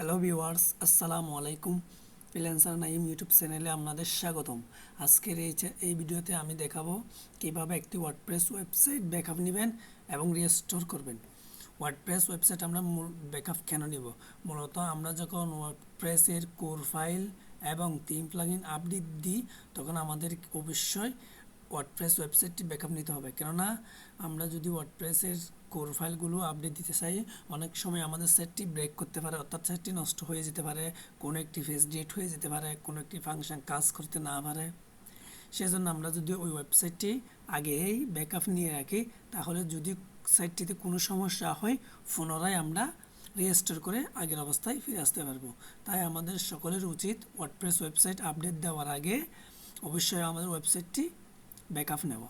Hello viewers, আসসালামু আলাইকুম। Freelancer Naim YouTube চ্যানেলে আপনাদের স্বাগতম। আজকের এই ভিডিওতে আমি দেখাবো কিভাবে একটি ওয়ার্ডপ্রেস ওয়েবসাইট ব্যাকআপ নেবেন এবং রিস্টোর করবেন। ওয়ার্ডপ্রেস ওয়েবসাইট আমরা ব্যাকআপ কেন নিব? মূলত আমরা যখন ওয়ার্ডপ্রেসের কোর ফাইল এবং থিম প্লাগইন আপডেট দিই তখন আমাদের অবশ্যই ওয়ার্ডপ্রেস ওয়েবসাইটটি ব্যাকআপ নিতে হবে, কেননা আমরা যদি ওয়ার্ডপ্রেসের কোর ফাইলগুলো আপডেট দিতে চাই অনেক সময় আমাদের সেটটি ব্রেক করতে পারে, অর্থাৎ সেটটি নষ্ট হয়ে যেতে পারে, কোনো একটি ফেজ ডিলিট হয়ে যেতে পারে, কোনো একটি ফাংশন কাজ করতে না পারে। সেজন্য আমরা যদি ওই ওয়েবসাইটটি আগেই ব্যাকআপ নিয়ে রাখি তাহলে যদি সাইটটিতে কোনো সমস্যা হয় পুনরায় আমরা রিস্টোর করে আগের অবস্থায় ফিরে আসতে পারবো। তাই আমাদের সকলের উচিত ওয়ার্ডপ্রেস ওয়েবসাইট আপডেট দেওয়ার আগে অবশ্যই আমাদের ওয়েবসাইটটি ব্যাকআপ নেব।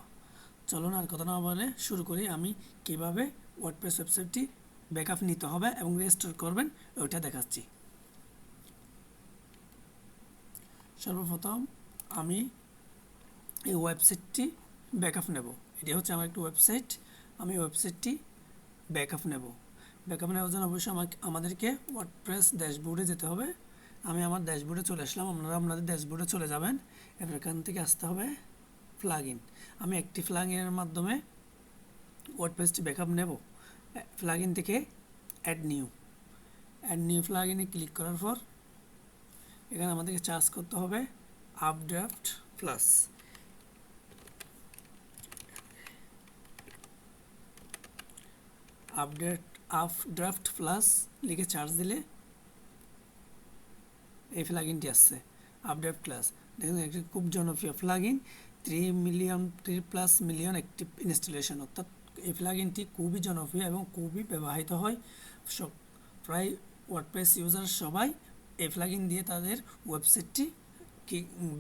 চলুন আর কথা না বলে শুরু করি। আমি কিভাবে ওয়ার্ডপ্রেস ওয়েবসাইটটি ব্যাকআপ নিতে হবে এবং রিস্টোর করবেন ওইটা দেখাচ্ছি। সর্বপ্রথম আমি এই ওয়েবসাইটটি ব্যাকআপ নেব। এটি হচ্ছে আমার একটি ওয়েবসাইট। আমি ওয়েবসাইটটি ব্যাকআপ নেব। ব্যাকআপ নেওয়ার জন্য অবশ্যই আমাদেরকে ওয়ার্ডপ্রেস ড্যাশবোর্ডে যেতে হবে। আমি আমার ড্যাশবোর্ডে চলে আসলাম, আপনারা আপনাদের ড্যাশবোর্ডে চলে যাবেন। এবার এখান থেকে আসতে হবে প্লাগইন। আমি একটি প্লাগইনের মাধ্যমে ওয়ার্ডপ্রেসটি ব্যাকআপ নেব। প্লাগইন থেকে অ্যাড নিউ প্লাগইনে ক্লিক করার পর এখানে আমাদেরকে চার্জ করতে হবে আপড্রাফট প্লাস। আপড্রাফট প্লাস লিখে চার্জ দিলে এই প্লাগইনটি আসছে আপড্রাফট প্লাস। দেখুন একটি খুব জনপ্রিয় প্লাগইন, 3+ মিলিয়ন অ্যাক্টিভ ইনস্টলেশন, অর্থাৎ এই প্লাগইনটি খুবই জনপ্রিয় এবং খুবই ব্যবহৃত হয়। প্রায় ওয়ার্ডপ্রেস ইউজার সবাই এই প্লাগইন দিয়ে তাদের ওয়েবসাইটটি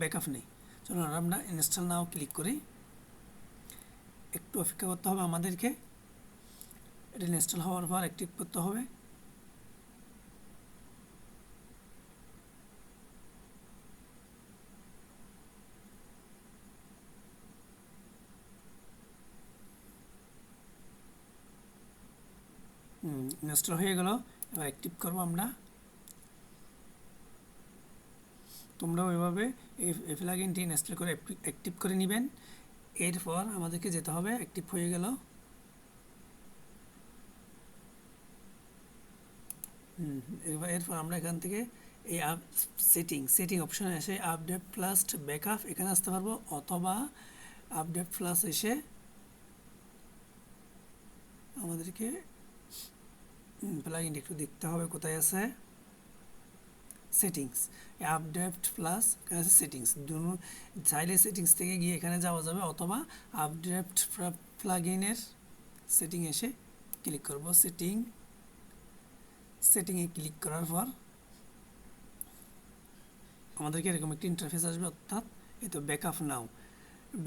ব্যাকআপ নেই। চলুন আমরা ইনস্টল নাও ক্লিক করি। একটু অপেক্ষা করতে হবে আমাদেরকে। এটা ইনস্টল হওয়ার পর অ্যাক্টিভ করতে হবে। ইনস্টল হয়ে গেল। এবার অ্যাক্টিভ করবো আমরা। তোমরাও এভাবে এই প্লাগইনটি ইনস্টল করে অ্যাক্টিভ করে নেবেন। এরপর আমাদেরকে যেতে হবে, অ্যাক্টিভ হয়ে গেল। এরপর আমরা এখান থেকে এই সেটিং অপশনে এসে আপডেট প্লাস ব্যাকআপ এখানে আসতে পারবো, অথবা আপডেট প্লাস এসে আমাদেরকে প্লাগইনটি একটু দেখতে হবে কোথায় আছে। সেটিংস, আপডেট প্লাস এখানে আছে সেটিংস। চাইলে সেটিংস থেকে গিয়ে এখানে যাওয়া যাবে, অথবা আপডেট প্লাগইনের সেটিং এসে ক্লিক করব। সেটিংয়ে ক্লিক করার পর আমাদেরকে এরকম একটি ইন্টারফেস আসবে, অর্থাৎ এই তো backup now,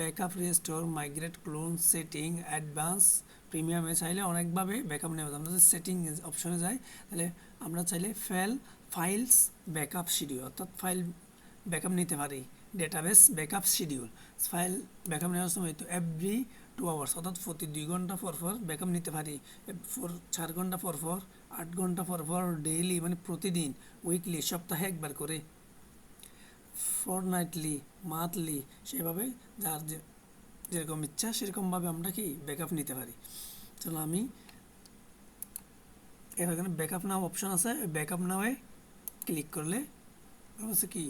backup, restore, migrate, clone, setting, advance, প্রিমিয়ামে চাইলে অনেকভাবে ব্যাকআপ নেওয়া যায়। আমরা যদি সেটিং অপশনে যাই তাহলে আমরা চাইলে ফাইলস ব্যাকআপ শিডিউল, অর্থাৎ ফাইল ব্যাকআপ নিতে পারি। Database backup schedule, file backup নেওয়ার সময় তো এভরি 2 আওয়ার্স, অর্থাৎ প্রতি 2 ঘন্টা পর ব্যাকআপ নিতে পারি। 4 ঘন্টা পর 8 ঘন্টা পর ডেইলি, মানে প্রতিদিন, উইকলি, সপ্তাহে একবার করে, ফরনাইটলি, মান্থলি, সেভাবে যার যেরকম ইচ্ছা সেরকমভাবে আমরা কি ব্যাকআপ নিতে পারি। চলো আমি এখানে ব্যাকআপ নাও অপশন আছে, ব্যাকআপ নাওয়ে ক্লিক করলে হচ্ছে কি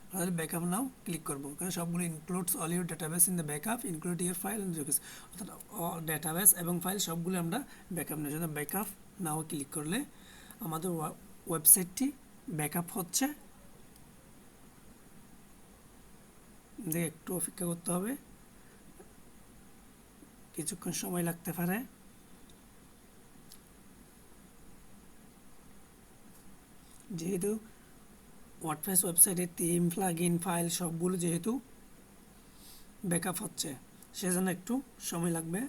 তাহলে ব্যাকআপ নাও ক্লিক করবো। এখানে সবগুলো includes all your database in the backup, include your file and request, অর্থাৎ ডাটাবেস এবং ফাইল সবগুলো আমরা ব্যাকআপ নেওয়ার জন্য ব্যাকআপ নাও ক্লিক করলে আমাদের ওয়েবসাইটটি ব্যাকআপ হচ্ছে। একটু অপেক্ষা করতে হবে, কিছুক্ষণ সময় লাগতে পারে। যেহেতু ওয়ার্ডপ্রেস ওয়েবসাইটের থিম, প্লাগইন, ফাইল সবগুলো যেহেতু ব্যাকআপ হচ্ছে সেজন্য একটু সময় লাগবে।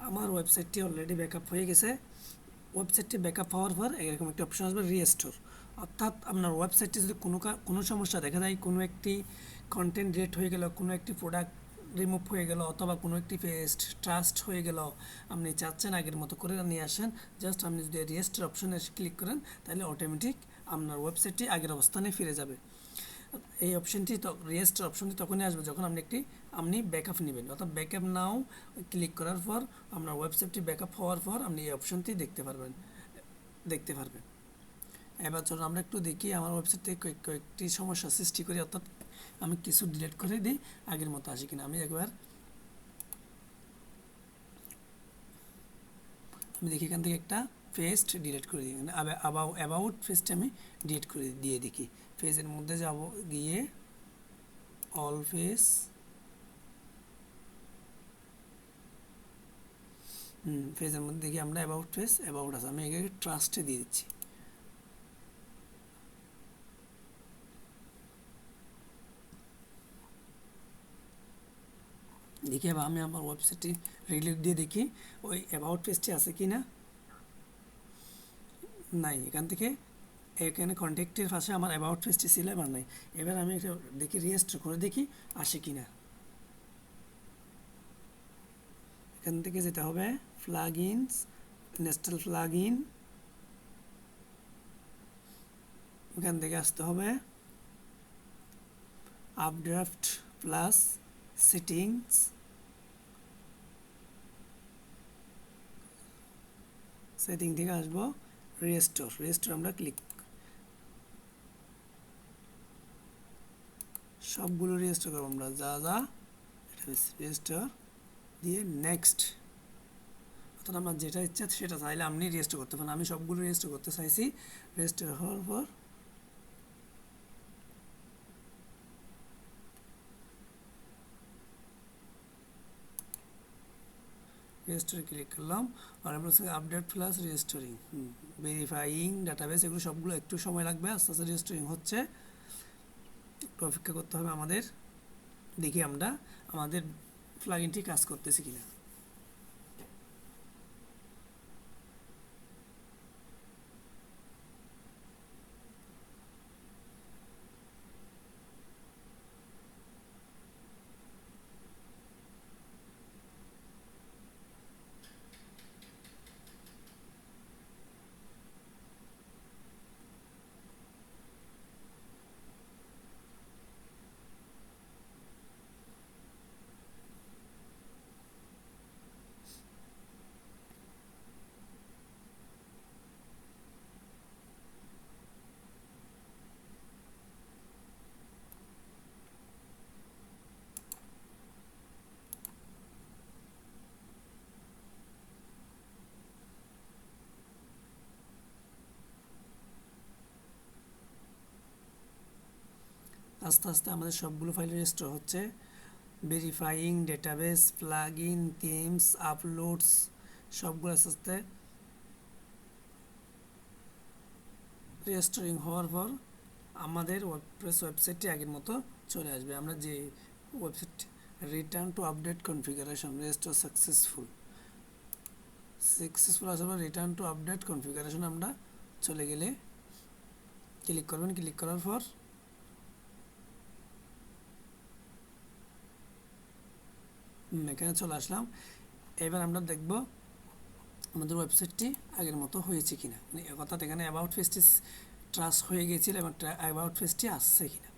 আমার ওয়েবসাইটটি অলরেডি ব্যাকআপ হয়ে গেছে। ওয়েবসাইটটি ব্যাকআপ হওয়ার পর এরকম একটা অপশন আসবে রিস্টোর। অর্থাৎ আপনার ওয়েবসাইটটি যদি কোনো সমস্যা দেখা যায়, কোনো একটি কন্টেন্ট ডিলিট হয়ে গেল, কোনো একটি প্রোডাক্ট রিমুভ হয়ে গেল, অথবা কোনো একটি পেজ ট্রাস্ট হয়ে গেল, আপনি চাচ্ছেন আগের মতো করে নিয়ে আসেন, জাস্ট আপনি যদি রিস্টোর অপশনে ক্লিক করেন তাহলে অটোমেটিক আপনার ওয়েবসাইটটি আগের অবস্থানে ফিরে যাবে। এই অপশনটি রিস্টোর অপশনটি তখনই আসবে যখন আপনি ব্যাকআপ নেবেন। অর্থাৎ ব্যাকআপ নাও ক্লিক করার পর আপনার ওয়েবসাইটটি ব্যাকআপ হওয়ার পর আপনি এই অপশনটি দেখতে পারবেন। এবার চলুন আমরা একটু দেখি আমার ওয়েবসাইট থেকে কয়েকটি সমস্যা সৃষ্টি করি, অর্থাৎ আমি কিছু ডিলিট করে দিই, আগের মতো আসি কিনা। আমি দেখি এখান থেকে একটা পেজ ডিলিট করে দিই, অ্যাবাউট পেজটা আমি ডিলিট করে দিয়ে দেখি। পেজের মধ্যে যাব, গিয়ে অল পেজ, পেজের মধ্যে দেখি আমরা অ্যাবাউট আছে, আমি এখানে ট্রাস্টে দিয়ে দিচ্ছি। দেখি এবার আমি আমার ওয়েবসাইটটি রিলেট দিয়ে দেখি ওই অ্যাবাউট পেজটি আছে কি না। নাই, এখানে কন্ট্যাক্টের পাশে আমার অ্যাবাউট পেজটি ছিল, এবার নাই। এবার আমি এটা দেখি রিস্টোর করে দেখি আসে কি না। এখান থেকে যেতে হবে প্লাগইনস, ইনস্টল প্লাগইন, এখান থেকে আসতে হবে আপড্রাফট প্লাস সেটিংস, সেটিং থেকে আসবো রিস্টোর আমরা ক্লিক, সবগুলো রিস্টোর করবো আমরা, যা রিস্টোর দিয়ে নেক্সট। অর্থাৎ আমরা যেটা ইচ্ছা সেটা চাইলে আপনি রিস্টোর করতে পারেন। আমি সবগুলো রিস্টোর করতে চাইছি। রিস্টোর হওয়ার পর রেজিস্টোরে ক্লিক করলাম, আর আমরা আপডেট প্লাস রেজিস্টোরিং, ভেরিফাইং ডাটাবেস, এগুলো সবগুলো একটু সময় লাগবে, আস্তে আস্তে রেজিস্টোরিং হচ্ছে, একটু অপেক্ষা করতে হবে আমাদের। দেখি আমরা আমাদের প্লাগইনটি কাজ করতেছে কিনা। আস্তে আস্তে আমাদের সবগুলো ফাইল রেজিস্টার হচ্ছে। Verifying database, plugin, themes, uploads, সবগুলো আস্তে আস্তে রেজিস্টারিং হওয়ার পর আমাদের ওয়ার্ডপ্রেস ওয়েবসাইটটি আগের মতো চলে আসবে। আমরা যে website return to update configuration, register successful আসার পর রিটার্ন টু আপডেট কনফিগারেশন আমরা চলে গেলে ক্লিক করবেন। ক্লিক করার পর এখানে চলে আসলাম। এবার আমরা দেখব আমাদের ওয়েবসাইটটি আগের মতো হয়েছে কিনা, মানে অর্থাৎ এখানে অ্যাবাউট পেজটি ট্রাস্ট হয়ে গিয়েছিল এবং অ্যাবাউট পেজটি আসছে কিনা।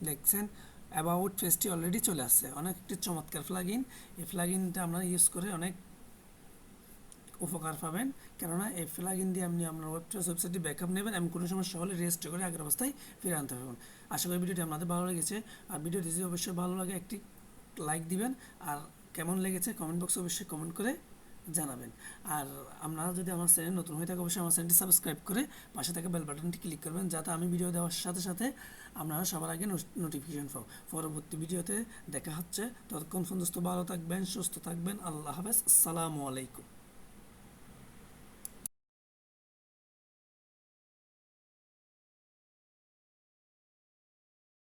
দেখছেন অ্যাবাউট পেজটি অলরেডি চলে আসছে। অনেক একটি চমৎকার প্লাগইন। এই প্লাগইনটা আমরা ইউজ করে অনেক উপকার পাবেন, কেননা এই প্লাগইন দিয়ে আপনি আপনার ওয়েবপ্রেস ওয়েবসাইটটি ব্যাকআপ নেবেন এবং কোনো সমস্যা হলে রেজিস্টার করে আগের অবস্থায় ফিরে আনতে পারবেন। আশা করি ভিডিওটি আপনাদের ভালো লেগেছে। আর ভিডিওটি যদি অবশ্যই ভালো লাগে একটি লাইক দিবেন, আর কেমন লেগেছে কমেন্ট বক্সে অবশ্যই কমেন্ট করে জানাবেন। আর আপনারা যদি আমার চ্যানেল নতুন হয়ে থাকে অবশ্যই আমার চ্যানেলটি সাবস্ক্রাইব করে পাশে থাকা বেল বাটনটি ক্লিক করবেন, যাতে আমি ভিডিও দেওয়ার সাথে সাথে আপনারা সবার আগে নোটিফিকেশন পাও। পরবর্তী ভিডিওতে দেখা হচ্ছে। ততক্ষণ পর্যন্ত ভালো থাকবেন, সুস্থ থাকবেন। আল্লাহ হাফেজ, আসসালামু আলাইকুম।